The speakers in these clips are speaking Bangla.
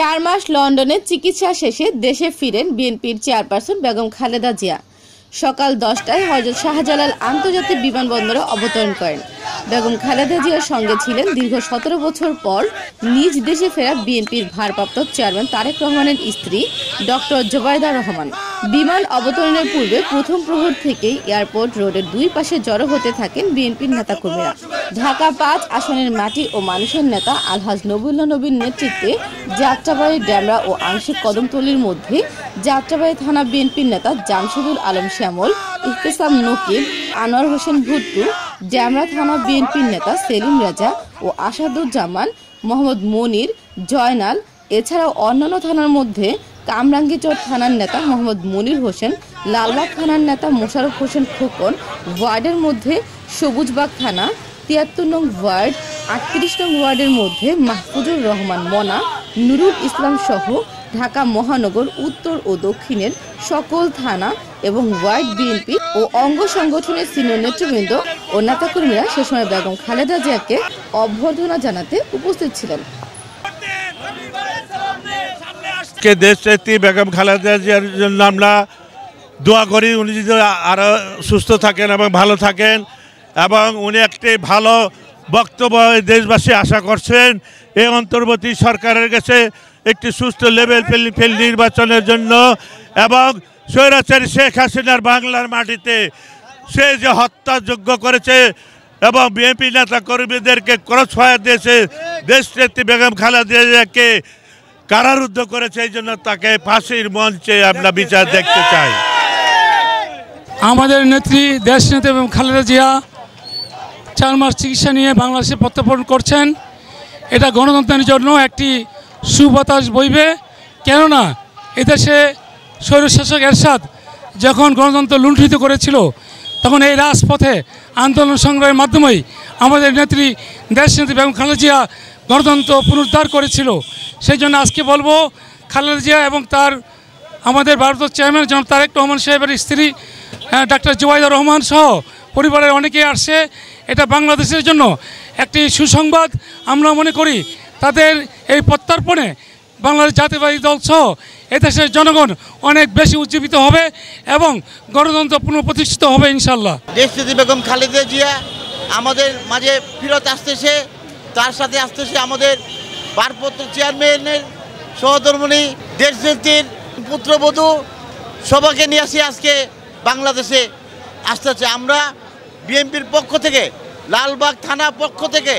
4 মাস লন্ডনে চিকিৎসা শেষে দেশে ফিরেন বিএনপির চেয়ারপারসন বেগম খালেদা জিয়া। সকাল 10টায় হযরত শাহজালাল আন্তর্জাতিক বিমানবন্দরে অবতরণ করেন। বেগম খালেদা জিয়ার সঙ্গে ছিলেন দীর্ঘ 17 বছর পর নিজ দেশে ফেরা বিএনপির ভারপ্রাপ্ত চেয়ারম্যান তারেক রহমানের স্ত্রী ডক্টর জোবাইদা রহমান। বিমান অবতরণের পূর্বে প্রথম প্রহর থেকেই এয়ারপোর্ট রোডের দুই পাশে জড়ো হতে থাকেন বিএনপির নেতাকর্মীরা। ঢাকা 5 আসনের মাটি ও মানুষের নেতা আলহাজ নবুল্লাহ নবীর নেতৃত্বে যাত্রাবাড়ী, ডেমরা ও আংশিক কদমতলীর মধ্যে যাত্রাবাড়ী থানা বিএনপির নেতা জামশেদুল আলম শ্যামল, ইহতেসাম নকিব, আনোয়ার হোসেন ভুট্টু, ডেমরা থানা বিএনপির নেতা সেলিম রাজা ও আসাদুজ্জামান, মোহাম্মদ মনির, জয়নাল এছাড়াও অন্যান্য থানার মধ্যে কামরাঙ্গীরচর থানার নেতা মোহাম্মদ মনির হোসেন, লালবাগ থানার নেতা মোশাররফ হোসেন খোকন, ওয়ার্ডের মধ্যে সবুজবাগ থানা ৭৩ নং ওয়ার্ড, ৩৮ নং ওয়ার্ডের মধ্যে মাহফুজুর রহমান মনা, নুরুল ইসলাম সহ ঢাকা মহানগর উত্তর ও দক্ষিণের সকল থানা এবং ওয়ার্ড বিএনপি ও অঙ্গ সংগঠনের সিনিয়র নেতৃবৃন্দ ও নেতাকর্মীরা সে সময় বেগম খালেদা জিয়াকে অভ্যর্থনা জানাতে উপস্থিত ছিলেন। দেশনেত্রী বেগম খালেদা জিয়ার জন্য আমরা দোয়া করি, উনি যদি আরও সুস্থ থাকেন এবং ভালো থাকেন, এবং উনি একটি ভালো বক্তব্য দেশবাসী আশা করছেন এই অন্তর্বর্তী সরকারের কাছে একটি সুস্থ লেভেল প্লেইং ফিল্ড নির্বাচনের জন্য, এবং স্বৈরাচারী শেখ হাসিনার বাংলার মাটিতে সে যে হত্যাযজ্ঞ করেছে এবং বিএনপি নেতা কর্মীদেরকে ক্রস ফায়ার দিয়েছে, দেশনেত্রী বেগম খালেদা জিয়াকে কারারুদ্ধ করেছে, এই জন্য তাকে ফাঁসির মঞ্চে আমরা বিচার দেখতে চাই। আমাদের নেত্রী দেশনেত্রী বেগম খালেদা জিয়া 4 মাস চিকিৎসা নিয়ে বাংলাদেশে প্রত্যাবর্তন করছেন। এটা গণতন্ত্রের জন্য একটি সুবাতাস বইবে, কেননা এদেশে স্বৈরশাসক এরশাদ যখন গণতন্ত্র লুণ্ঠিত করেছিল তখন এই রাজপথে আন্দোলন সংগ্রামের মাধ্যমেই আমাদের নেত্রী দেশনেত্রী বেগম খালেদা জিয়া গণতন্ত্র পুনরুদ্ধার করেছিল। সেই জন্য আজকে বলবো খালেদা জিয়া এবং তার আমাদের ভারতের চেয়ারম্যান জনাব তারেক রহমান সাহেবের স্ত্রী ডাক্তার জোবাইদা রহমান সহ পরিবারের অনেকেই আসছে। এটা বাংলাদেশের জন্য একটি সুসংবাদ আমরা মনে করি। তাদের এই প্রত্যর্পণে বাংলাদেশ জাতীয়তাবাদী দল সহ এদেশের জনগণ অনেক বেশি উজ্জীবিত হবে এবং গণতন্ত্র পুনঃপ্রতিষ্ঠিত হবে ইনশাল্লাহ। দেশনেত্রী বেগম খালেদা জিয়া আমাদের মাঝে ফিরত আসতেছে, তার সাথে আসতেছে আমাদের ভারপ্রাপ্ত চেয়ারম্যানের সহধর্মিণী দেশনেত্রীর পুত্রবধূ, সবাইকে নিয়ে আসি আজকে বাংলাদেশে আসতেছে। আমরা বিএনপির পক্ষ থেকে, লালবাগ থানার পক্ষ থেকে,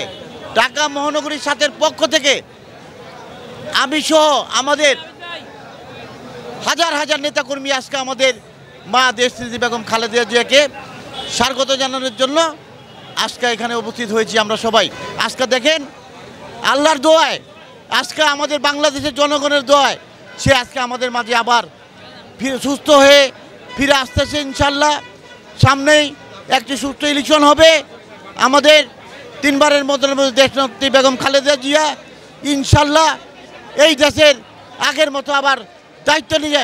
ঢাকা মহানগরী সাথের পক্ষ থেকে আমি সহ আমাদের হাজার হাজার নেতাকর্মী আজকে আমাদের মা দেশনেত্রী বেগম খালেদা জিয়াকে স্বাগত জানানোর জন্য আজকে এখানে উপস্থিত হয়েছি। আমরা সবাই আজকে দেখেন আল্লাহর দোয়ায়, আজকে আমাদের বাংলাদেশের জনগণের দোয়ায় সে আজকে আমাদের মাঝে আবার সুস্থ হয়ে ফিরে আসতেছে ইনশাল্লাহ। সামনেই একটি সুস্থ ইলেকশন হবে। আমাদের 3 বারের মধ্যে দেশনেত্রী বেগম খালেদা জিয়া ইনশাল্লাহ এই দেশের আগের মতো আবার দায়িত্ব নিয়ে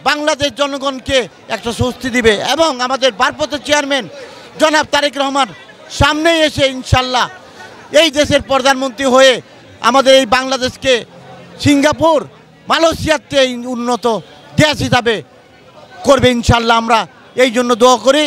বাংলাদেশ জনগণকে একটা স্বস্তি দিবে, এবং আমাদের ভারপ্রাপ্ত চেয়ারম্যান জনাব তারেক রহমান সামনেই এসে ইনশাল্লাহ এই দেশের প্রধানমন্ত্রী হয়ে আমাদের এই বাংলাদেশকে সিঙ্গাপুর, মালয়েশিয়াতে উন্নত দেশ হিসাবে করবে ইনশাল্লাহ। আমরা এই জন্য দোয়া করি।